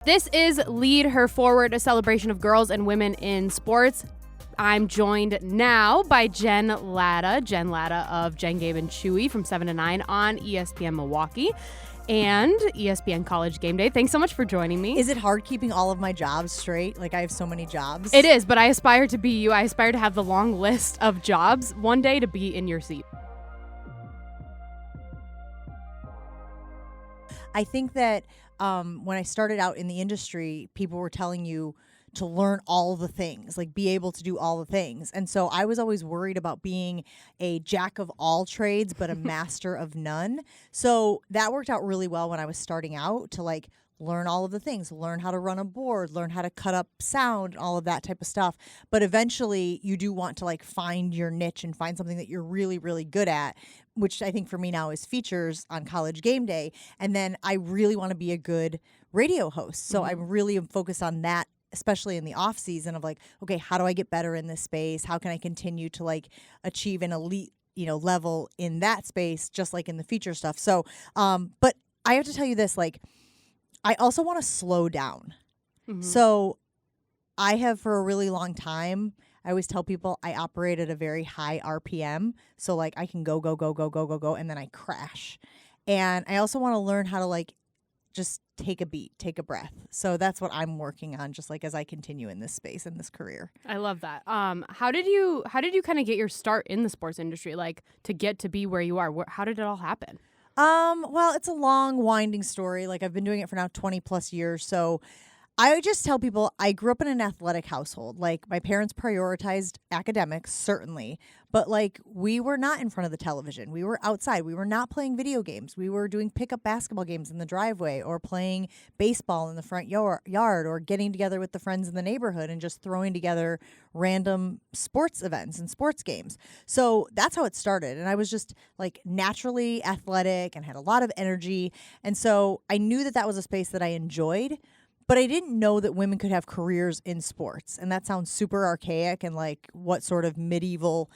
This is Lead Her Forward, a celebration of girls and women in sports. I'm joined now by Jen Lada of Jen, Gabe, and Chewy from 7 to 9 on ESPN Milwaukee and ESPN College GameDay. Thanks so much for joining me. Is it hard keeping all of my jobs straight? Like, I have so many jobs. It is, but I aspire to be you. I aspire to have the long list of jobs one day to be in your seat. I think that when I started out in the industry, people were telling you to learn all the things, like be able to do all the things. And so I was always worried about being a jack of all trades, but a master of none. So that worked out really well when I was starting out to like learn all of the things, learn how to run a board, learn how to cut up sound, all of that type of stuff. But eventually you do want to like find your niche and find something that you're really, really good at, which I think for me now is features on College GameDay. And then I really want to be a good radio host. So I really am focused on that, especially in the off season of like, okay, how do I get better in this space? How can I continue to like achieve an elite, level in that space, just like in the feature stuff. So, but I have to tell you this, like, I also want to slow down. So I have for a really long time, I always tell people I operate at a very high RPM. So like I can go, and then I crash. And I also want to learn how to like just take a beat, take a breath. So that's what I'm working on, just like as I continue in this space, in this career. I love that. How did you kind of get your start in the sports industry, like to get to be where you are? How did it all happen? Well, it's a long, winding story. Like I've been doing it for now 20 plus years. So I just tell people I grew up in an athletic household. Like my parents prioritized academics, certainly, but like we were not in front of the television. We were outside. We were not playing video games. We were doing pickup basketball games in the driveway or playing baseball in the front yard or getting together with the friends in the neighborhood and just throwing together random sports events and sports games. So that's how it started. And I was just like naturally athletic and had a lot of energy. And so I knew that that was a space that I enjoyed. But I didn't know that women could have careers in sports. And that sounds super archaic and like what sort of medieval,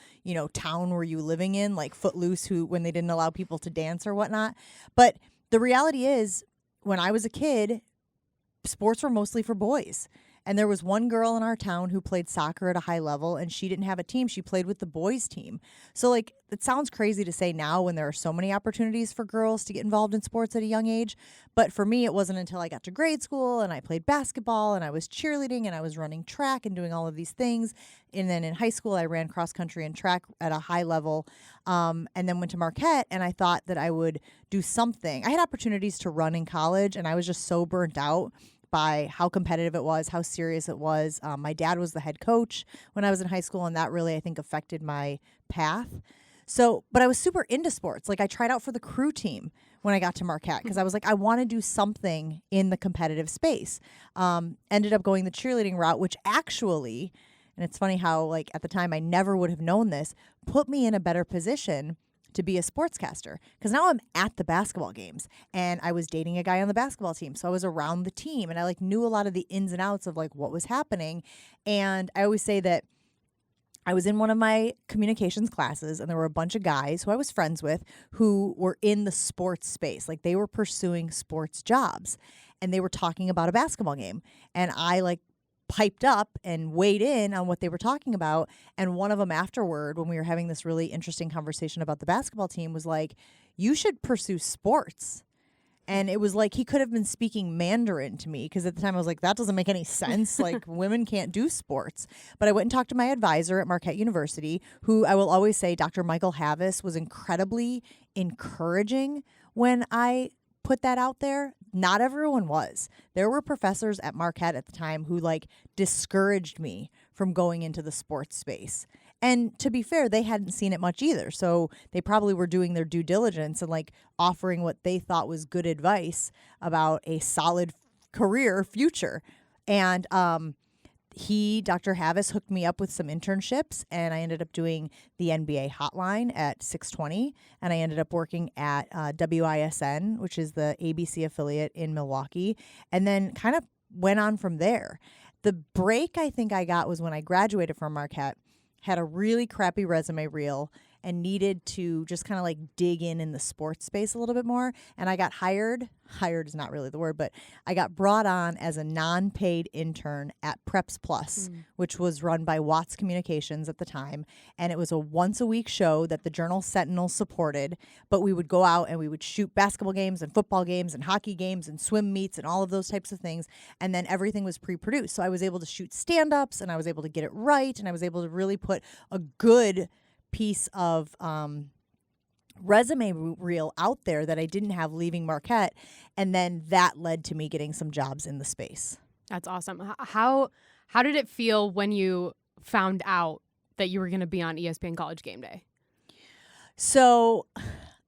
town were you living in? Like Footloose, when they didn't allow people to dance or whatnot. But the reality is, when I was a kid, sports were mostly for boys. And there was one girl in our town who played soccer at a high level, and she didn't have a team. She played with the boys' team. So, like, it sounds crazy to say now when there are so many opportunities for girls to get involved in sports at a young age. But for me, it wasn't until I got to grade school and I played basketball and I was cheerleading and I was running track and doing all of these things. And then in high school, I ran cross country and track at a high level, and then went to Marquette, and I thought that I would do something. I had opportunities to run in college, and I was just so burnt out by how competitive it was, how serious it was. My dad was the head coach when I was in high school, and that really, I think, affected my path. So, but I was super into sports. Like I tried out for the crew team when I got to Marquette because I was like, I want to do something in the competitive space. Ended up going the cheerleading route, which actually, and it's funny how like at the time I never would have known this, put me in a better position to be a sportscaster, because now I'm at the basketball games and I was dating a guy on the basketball team. So I was around the team and I like knew a lot of the ins and outs of like what was happening. And I always say that I was in one of my communications classes and there were a bunch of guys who I was friends with who were in the sports space. Like they were pursuing sports jobs and they were talking about a basketball game. And I like piped up and weighed in on what they were talking about. And one of them afterward, when we were having this really interesting conversation about the basketball team, was like, you should pursue sports. And it was like he could have been speaking Mandarin to me, because at the time I was like, that doesn't make any sense. Like women can't do sports. But I went and talked to my advisor at Marquette University, who I will always say, Dr. Michael Havis, was incredibly encouraging when I put that out there. Not everyone was. There were professors at Marquette at the time who like discouraged me from going into the sports space. And to be fair, they hadn't seen it much either. So they probably were doing their due diligence and like offering what they thought was good advice about a solid career future. And Dr. Havis, hooked me up with some internships, and I ended up doing the NBA hotline at 620, and I ended up working at WISN, which is the ABC affiliate in Milwaukee, and then kind of went on from there. The break I think I got was when I graduated from Marquette, had a really crappy resume reel, and needed to just kind of like dig in the sports space a little bit more. And I got hired is not really the word, but I got brought on as a non-paid intern at Preps Plus, which was run by Watts Communications at the time. And it was a once a week show that the Journal Sentinel supported, but we would go out and we would shoot basketball games and football games and hockey games and swim meets and all of those types of things. And then everything was pre-produced. So I was able to shoot stand-ups and I was able to get it right. And I was able to really put a good piece of resume reel out there that I didn't have leaving Marquette. And then that led to me getting some jobs in the space. That's awesome. How did it feel when you found out that you were going to be on ESPN College Game Day? So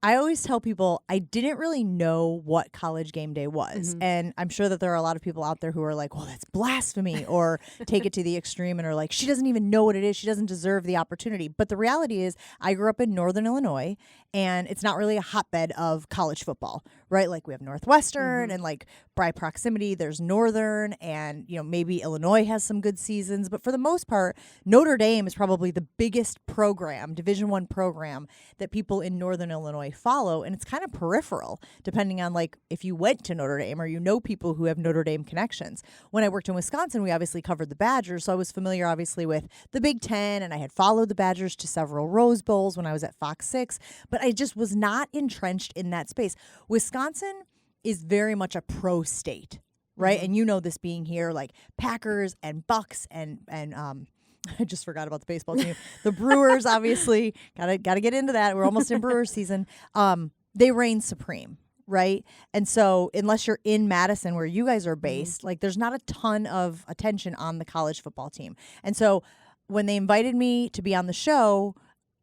I always tell people I didn't really know what College Game Day was. Mm-hmm. And I'm sure that there are a lot of people out there who are like, well, that's blasphemy, or take it to the extreme and are like, she doesn't even know what it is. She doesn't deserve the opportunity. But the reality is I grew up in Northern Illinois, and it's not really a hotbed of college football, right? Like we have Northwestern and like by proximity, there's Northern, and, you know, maybe Illinois has some good seasons. But for the most part, Notre Dame is probably the biggest program, Division I program that people in Northern Illinois follow. And it's kind of peripheral, depending on like if you went to Notre Dame or you know people who have Notre Dame connections. When I worked in Wisconsin, we obviously covered the Badgers. So I was familiar, obviously, with the Big Ten, and I had followed the Badgers to several Rose Bowls when I was at Fox 6. But I just was not entrenched in that space. Wisconsin is very much a pro state, right? And you know this being here, like Packers and Bucks and I just forgot about the baseball team. The Brewers, obviously, gotta get into that. We're almost in Brewers season. They reign supreme, right? And so unless you're in Madison where you guys are based, like there's not a ton of attention on the college football team. And so when they invited me to be on the show,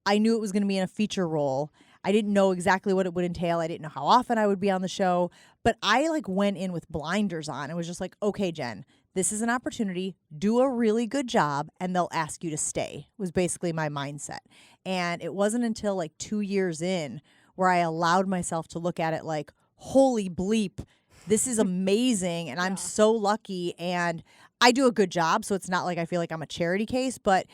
I knew it was going to be in a feature role. I didn't know exactly what it would entail. I didn't know how often I would be on the show, but I like went in with blinders on. It was just like, okay, Jen, this is an opportunity. Do a really good job, and they'll ask you to stay, was basically my mindset. And it wasn't until like 2 years in where I allowed myself to look at it like, holy bleep, this is amazing, and I'm so lucky, and I do a good job, so it's not like I feel like I'm a charity case, but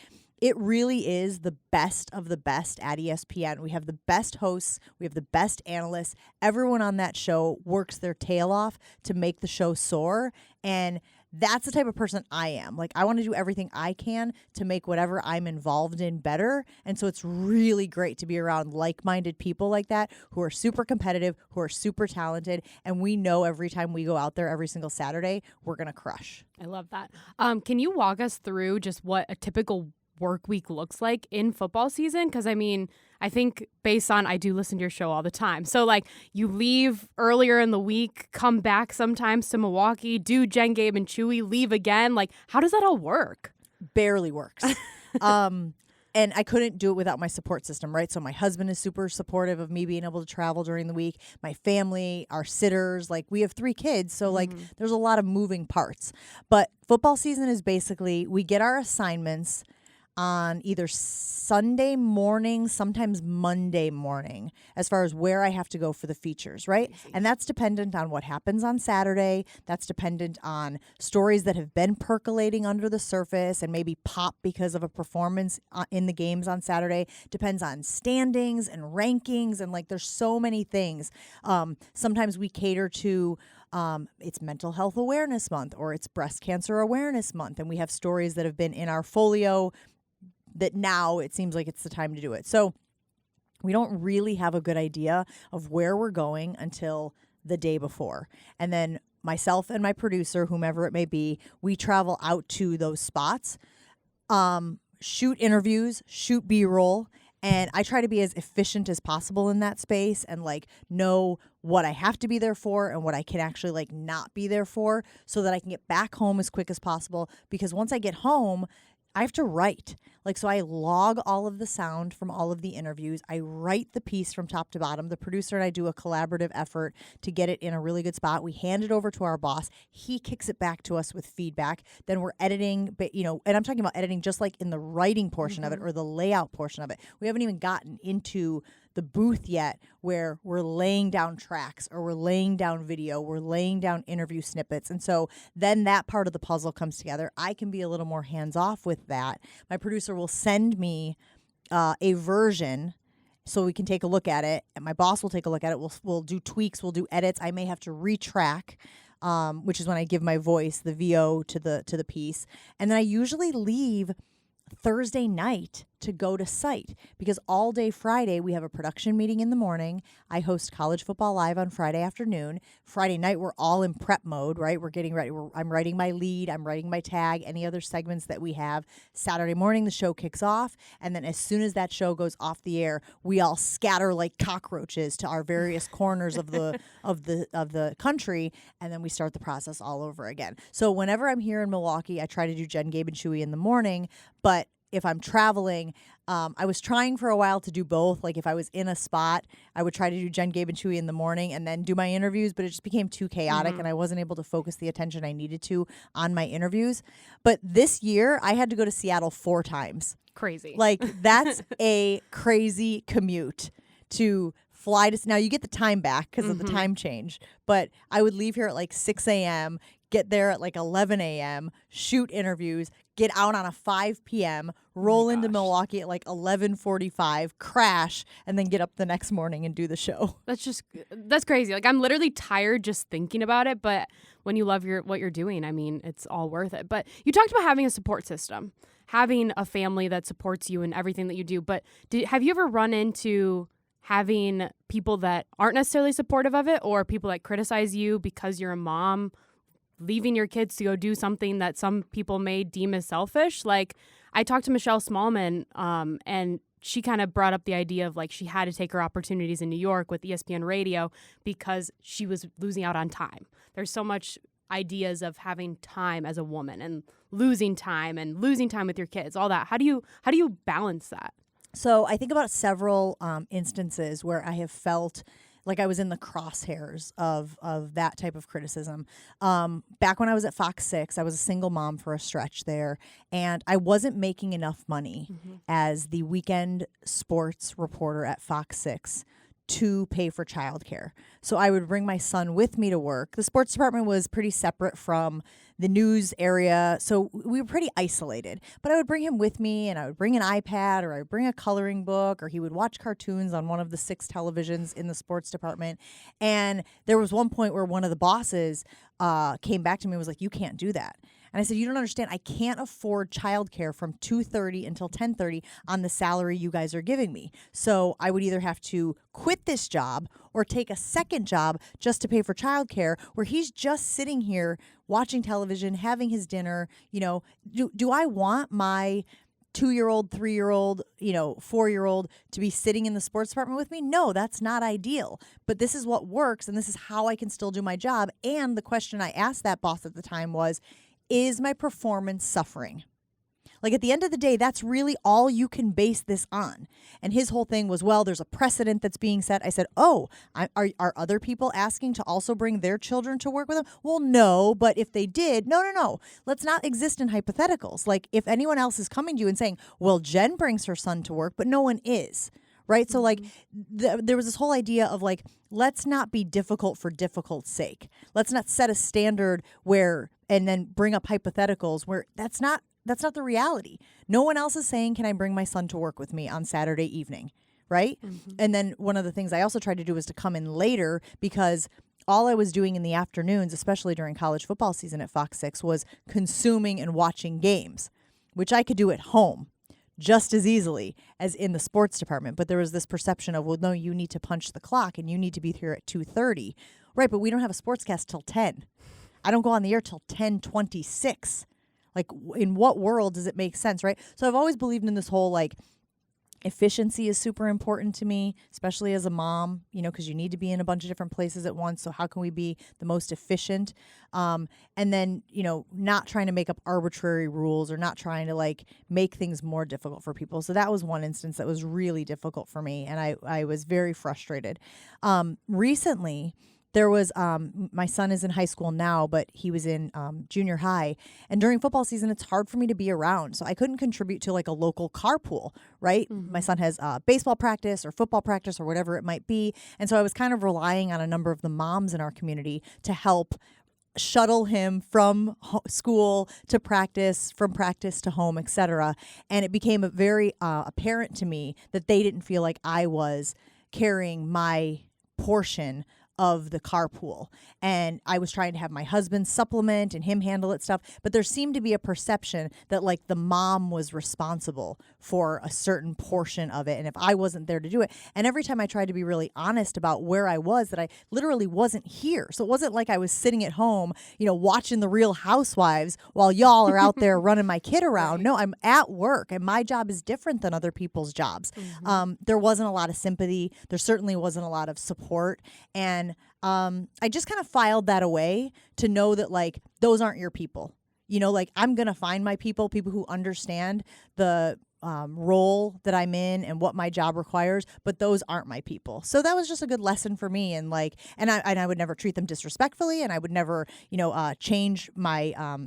it really is the best of the best at ESPN. We have the best hosts. We have the best analysts. Everyone on that show works their tail off to make the show soar. And that's the type of person I am. Like, I want to do everything I can to make whatever I'm involved in better. And so it's really great to be around like-minded people like that who are super competitive, who are super talented. And we know every time we go out there every single Saturday, we're going to crush. I love that. Can you walk us through just what a typical work week looks like in football season? Because I mean, I think based on, I do listen to your show all the time. So like you leave earlier in the week, come back sometimes to Milwaukee, do Jen, Gabe, and Chewy, leave again. Like, how does that all work? Barely works. And I couldn't do it without my support system, right? So my husband is super supportive of me being able to travel during the week. My family, our sitters, like we have 3 kids. So like there's a lot of moving parts. But football season is basically, we get our assignments on either Sunday morning, sometimes Monday morning, as far as where I have to go for the features, right? And that's dependent on what happens on Saturday. That's dependent on stories that have been percolating under the surface and maybe pop because of a performance in the games on Saturday. Depends on standings and rankings, and like there's so many things. Sometimes we cater to it's Mental Health Awareness Month, or it's Breast Cancer Awareness Month, and we have stories that have been in our folio that now it seems like it's the time to do it. So we don't really have a good idea of where we're going until the day before. And then myself and my producer, whomever it may be, we travel out to those spots, shoot interviews, shoot B-roll, and I try to be as efficient as possible in that space and like know what I have to be there for and what I can actually like not be there for, so that I can get back home as quick as possible. Because once I get home, I have to write. Like, so I log all of the sound from all of the interviews. I write the piece from top to bottom. The producer and I do a collaborative effort to get it in a really good spot. We hand it over to our boss. He kicks it back to us with feedback. Then we're editing, but and I'm talking about editing just like in the writing portion of it or the layout portion of it. We haven't even gotten into the booth yet, where we're laying down tracks or we're laying down video, we're laying down interview snippets. And so then that part of the puzzle comes together. I can be a little more hands off with that. My producer will send me a version so we can take a look at it, and my boss will take a look at it. We'll do tweaks, we'll do edits. I may have to retrack, which is when I give my voice, the VO to the piece. And then I usually leave Thursday night to go to site because all day Friday we have a production meeting in the morning. I host College Football Live on Friday afternoon. Friday night we're all in prep mode, right? We're getting ready. I'm writing my lead. I'm writing my tag, any other segments that we have. Saturday morning the show kicks off, and then as soon as that show goes off the air, we all scatter like cockroaches to our various corners of the country, and then we start the process all over again. So whenever I'm here in Milwaukee, I try to do Jen, Gabe, and Chewy in the morning, but if I'm traveling, I was trying for a while to do both. Like if I was in a spot, I would try to do Jen, Gabe, and Chewy in the morning and then do my interviews, but it just became too chaotic and I wasn't able to focus the attention I needed to on my interviews. But this year, I had to go to Seattle 4 times. Crazy. Like that's a crazy commute to fly to. Now you get the time back because of the time change, but I would leave here at like 6 a.m., get there at like 11 a.m., shoot interviews, get out on a 5 p.m., roll into Milwaukee at like 11:45, crash, and then get up the next morning and do the show. That's crazy. Like I'm literally tired just thinking about it, but when you love what you're doing, I mean, it's all worth it. But you talked about having a support system, having a family that supports you in everything that you do. But have you ever run into having people that aren't necessarily supportive of it, or people that criticize you because you're a mom, leaving your kids to go do something that some people may deem as selfish? Like I talked to Michelle Smallman, and she kind of brought up the idea of like she had to take her opportunities in New York with ESPN radio because she was losing out on time. There's so much ideas of having time as a woman and losing time with your kids, all that. How do you balance that? So I think about several instances where I have felt like I was in the crosshairs of that type of criticism. Back when I was at Fox 6, I was a single mom for a stretch there, and I wasn't making enough money as the weekend sports reporter at Fox 6 to pay for childcare. So I would bring my son with me to work. The sports department was pretty separate from the news area, so we were pretty isolated. But I would bring him with me, and I would bring an iPad, or I would bring a coloring book, or he would watch cartoons on one of the 6 televisions in the sports department. And there was one point where one of the bosses came back to me and was like, "You can't do that." And I said, "You don't understand. I can't afford childcare from 2:30 until 10:30 on the salary you guys are giving me. So I would either have to quit this job or take a second job just to pay for childcare, where he's just sitting here watching television, having his dinner. You know, do I want my 2-year-old, 3-year-old, 4-year-old to be sitting in the sports department with me? No, that's not ideal. But this is what works, and this is how I can still do my job." And the question I asked that boss at the time was, is my performance suffering? Like at the end of the day, that's really all you can base this on. And his whole thing was, well, there's a precedent that's being set. I said, are other people asking to also bring their children to work with them? Well, no, but if they did, no. Let's not exist in hypotheticals. Like if anyone else is coming to you and saying, well, Jen brings her son to work, but no one is. Right? So like there was this whole idea of like, let's not be difficult for difficult's sake. Let's not set a standard and then bring up hypotheticals where that's not the reality. No one else is saying, can I bring my son to work with me on Saturday evening? Right? And then one of the things I also tried to do was to come in later, because all I was doing in the afternoons, especially during college football season at Fox 6, was consuming and watching games, which I could do at home just as easily as in the sports department. But there was this perception of, well, no, you need to punch the clock and you need to be here at 2:30. Right, but we don't have a sportscast till 10. I don't go on the air till 10:26. Like, in what world does it make sense, right? So I've always believed in this whole, like, efficiency is super important to me, especially as a mom, because you need to be in a bunch of different places at once. So how can we be the most efficient? And then, not trying to make up arbitrary rules or not trying to like make things more difficult for people. So that was one instance that was really difficult for me. And I was very frustrated. Recently, there was, my son is in high school now, but he was in junior high. And during football season, it's hard for me to be around. So I couldn't contribute to like a local carpool, right? My son has baseball practice or football practice or whatever it might be. And so I was kind of relying on a number of the moms in our community to help shuttle him from school to practice, from practice to home, etc. And it became very apparent to me that they didn't feel like I was carrying my portion of the carpool. And I was trying to have my husband supplement and him handle it stuff. But there seemed to be a perception that like the mom was responsible for a certain portion of it. And if I wasn't there to do it. And every time I tried to be really honest about where I was, that I literally wasn't here. So it wasn't like I was sitting at home, watching the Real Housewives while y'all are out there running my kid around. Right. No, I'm at work and my job is different than other people's jobs. There wasn't a lot of sympathy. There certainly wasn't a lot of support. And I just kind of filed that away to know that like those aren't your people. Like I'm going to find my people who understand the role that I'm in and what my job requires, but those aren't my people. So that was just a good lesson for me. And like, and I would never treat them disrespectfully, and I would never, change my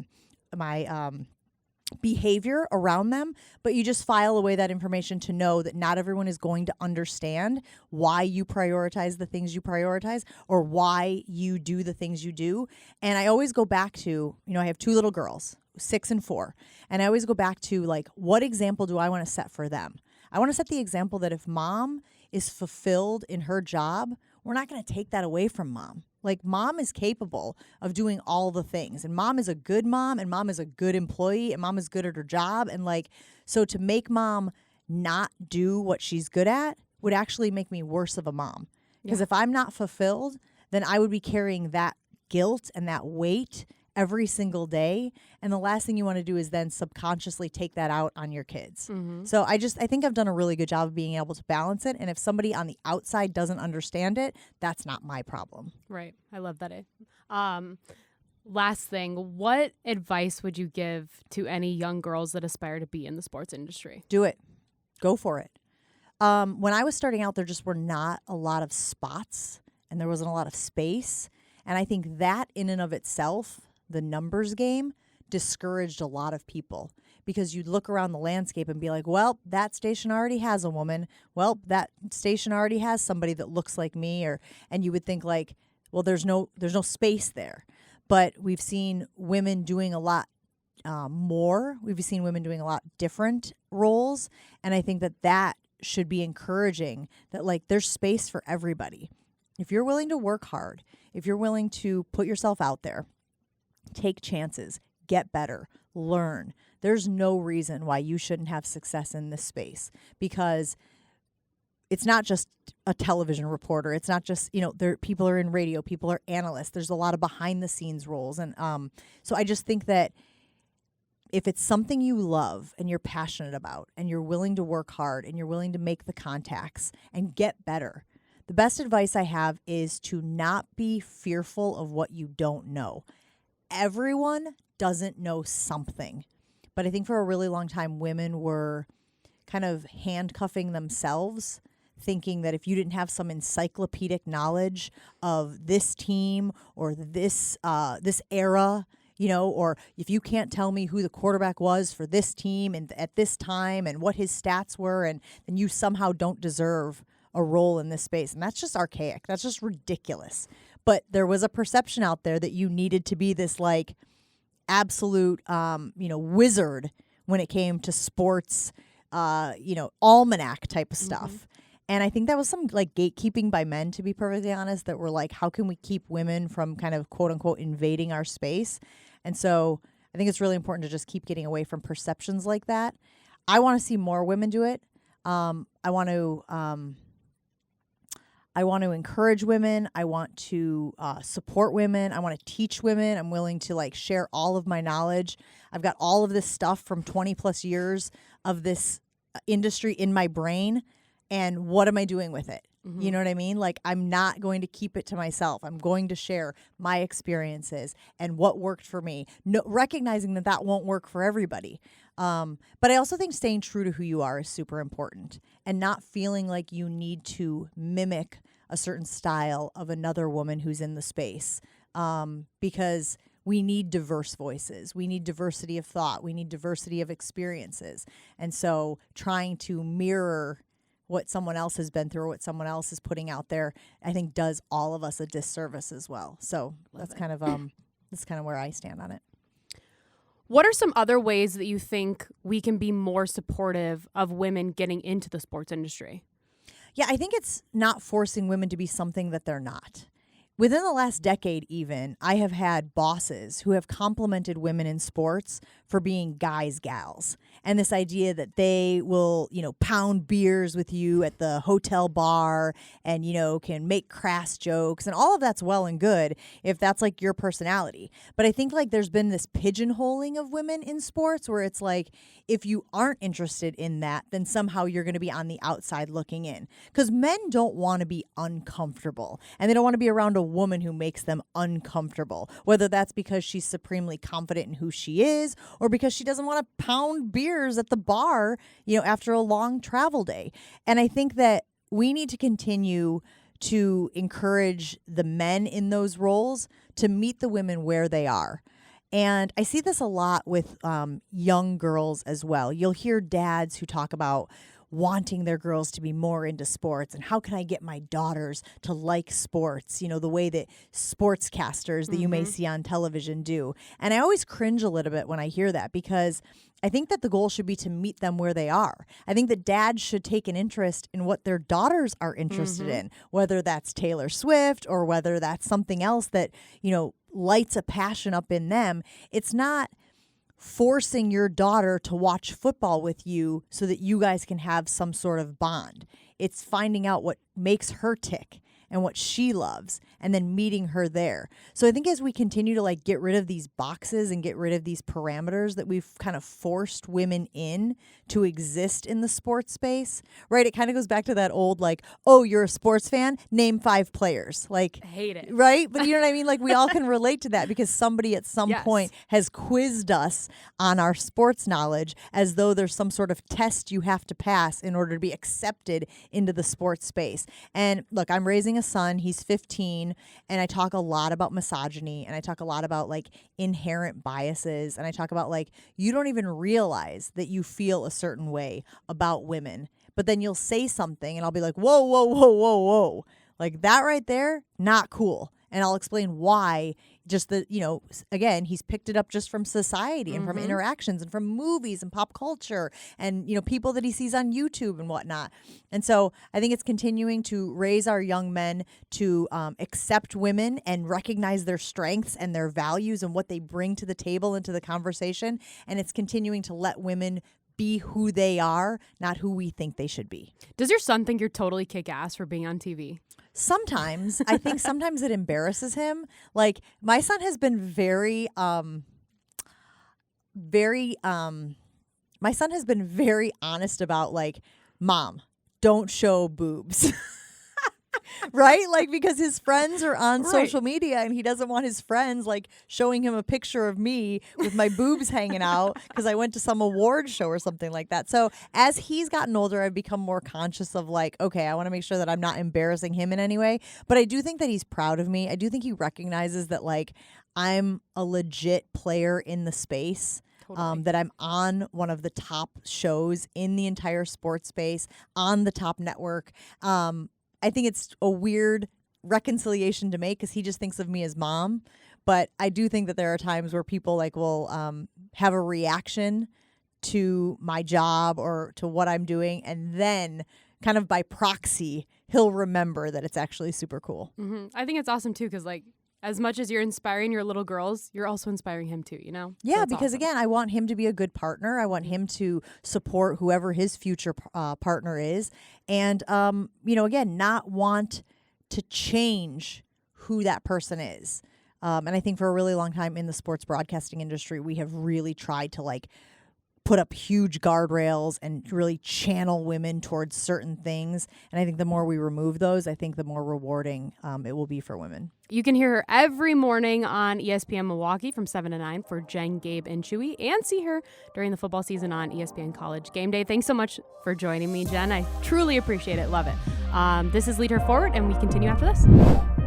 behavior around them, but you just file away that information to know that not everyone is going to understand why you prioritize the things you prioritize or why you do the things you do. And I always go back to, I have 2 little girls, 6 and 4, and I always go back to like, what example do I want to set for them? I want to set the example that if mom is fulfilled in her job, we're not going to take that away from mom. Like mom is capable of doing all the things, and mom is a good mom, and mom is a good employee, and mom is good at her job. And like, so to make mom not do what she's good at would actually make me worse of a mom. Because if I'm not fulfilled, then I would be carrying that guilt and that weight every single day. And the last thing you want to do is then subconsciously take that out on your kids. So I think I've done a really good job of being able to balance it. And if somebody on the outside doesn't understand it, that's not my problem. Right. I love that. Last thing, what advice would you give to any young girls that aspire to be in the sports industry? Do it. Go for it. When I was starting out, there just were not a lot of spots and there wasn't a lot of space. And I think that in and of itself, the numbers game, discouraged a lot of people, because you'd look around the landscape and be like, well, that station already has a woman. Well, that station already has somebody that looks like me. And you would think like, well, there's no space there. But we've seen women doing a lot more. We've seen women doing a lot different roles. And I think that should be encouraging, that like there's space for everybody. If you're willing to work hard, if you're willing to put yourself out there, take chances, get better, learn, there's no reason why you shouldn't have success in this space, because it's not just a television reporter. It's not just, people are in radio, people are analysts. There's a lot of behind the scenes roles. And so I just think that if it's something you love and you're passionate about and you're willing to work hard and you're willing to make the contacts and get better, the best advice I have is to not be fearful of what you don't know. Everyone doesn't know something. But I think for a really long time, women were kind of handcuffing themselves, thinking that if you didn't have some encyclopedic knowledge of this team or this era, or if you can't tell me who the quarterback was for this team and at this time and what his stats were, and then you somehow don't deserve a role in this space. And that's just archaic. That's just ridiculous. But there was a perception out there that you needed to be this like absolute, wizard when it came to sports, almanac type of stuff. And I think that was some like gatekeeping by men, to be perfectly honest, that were like, how can we keep women from kind of quote unquote invading our space? And so I think it's really important to just keep getting away from perceptions like that. I want to see more women do it. I want to encourage women. I want to support women. I want to teach women. I'm willing to like share all of my knowledge. I've got all of this stuff from 20 plus years of this industry in my brain. And what am I doing with it? You know what I mean? Like, I'm not going to keep it to myself. I'm going to share my experiences and what worked for me, recognizing that won't work for everybody. But I also think staying true to who you are is super important, and not feeling like you need to mimic a certain style of another woman who's in the space, because we need diverse voices. We need diversity of thought. We need diversity of experiences. And so trying to mirror what someone else has been through, what someone else is putting out there, I think does all of us a disservice as well. So that's kind of That's kind of where I stand on it. What are some other ways that you think we can be more supportive of women getting into the sports industry? Yeah, I think it's not forcing women to be something that they're not. Within the last decade even, I have had bosses who have complimented women in sports for being guys, gals. And this idea that they will, pound beers with you at the hotel bar and, can make crass jokes. And all of that's well and good if that's like your personality. But I think like there's been this pigeonholing of women in sports where it's like, if you aren't interested in that, then somehow you're going to be on the outside looking in. Because men don't want to be uncomfortable. And they don't want to be around a woman who makes them uncomfortable, whether that's because she's supremely confident in who she is or because she doesn't want to pound beers at the bar, after a long travel day. And I think that we need to continue to encourage the men in those roles to meet the women where they are. And I see this a lot with young girls as well. You'll hear dads who talk about wanting their girls to be more into sports and how can I get my daughters to like sports, the way that sportscasters that you may see on television do. And I always cringe a little bit when I hear that because I think that the goal should be to meet them where they are. I think that dads should take an interest in what their daughters are interested in, whether that's Taylor Swift or whether that's something else that, lights a passion up in them. It's not forcing your daughter to watch football with you so that you guys can have some sort of bond. It's finding out what makes her tick and what she loves and then meeting her there. So I think as we continue to like get rid of these boxes and get rid of these parameters that we've kind of forced women in to exist in the sports space, right? It kind of goes back to that old like, oh, you're a sports fan? Name 5 players. Like, I hate it. Right? But you know what I mean? Like we all can relate to that because somebody at some point has quizzed us on our sports knowledge as though there's some sort of test you have to pass in order to be accepted into the sports space. And look, I'm raising a son, he's 15, and I talk a lot about misogyny and I talk a lot about like inherent biases and I talk about like you don't even realize that you feel a certain way about women, but then you'll say something and I'll be like, whoa, whoa, whoa, whoa, whoa. Like that right there, not cool. And I'll explain why. Just the, again, he's picked it up just from society and from interactions and from movies and pop culture and, people that he sees on YouTube and whatnot. And so I think it's continuing to raise our young men to accept women and recognize their strengths and their values and what they bring to the table and to the conversation. And it's continuing to let women be who they are, not who we think they should be. Does your son think you're totally kick-ass for being on TV? Sometimes. I think sometimes it embarrasses him. Like my son has been very honest about like, Mom, don't show boobs. Right? Like because his friends are on social media and he doesn't want his friends like showing him a picture of me with my boobs hanging out because I went to some award show or something like that. So as he's gotten older, I've become more conscious of like, okay, I want to make sure that I'm not embarrassing him in any way. But I do think that he's proud of me. I do think he recognizes that like I'm a legit player in the space. That I'm on one of the top shows in the entire sports space, on the top network. I think it's a weird reconciliation to make because he just thinks of me as mom. But I do think that there are times where people like will have a reaction to my job or to what I'm doing. And then kind of by proxy, he'll remember that it's actually super cool. I think it's awesome, too, because like as much as you're inspiring your little girls, you're also inspiring him, too, Yeah, so because awesome. Again, I want him to be a good partner. I want him to support whoever his future partner is. And, again, not want to change who that person is. And I think for a really long time in the sports broadcasting industry, we have really tried to like put up huge guardrails and really channel women towards certain things. And I think the more we remove those, I think the more rewarding it will be for women. You can hear her every morning on ESPN Milwaukee from 7 to 9 for Jen, Gabe, and Chewy, and see her during the football season on ESPN College Game Day. Thanks so much for joining me, Jen. I truly appreciate it. Love it. This is Lead Her Forward, and we continue after this.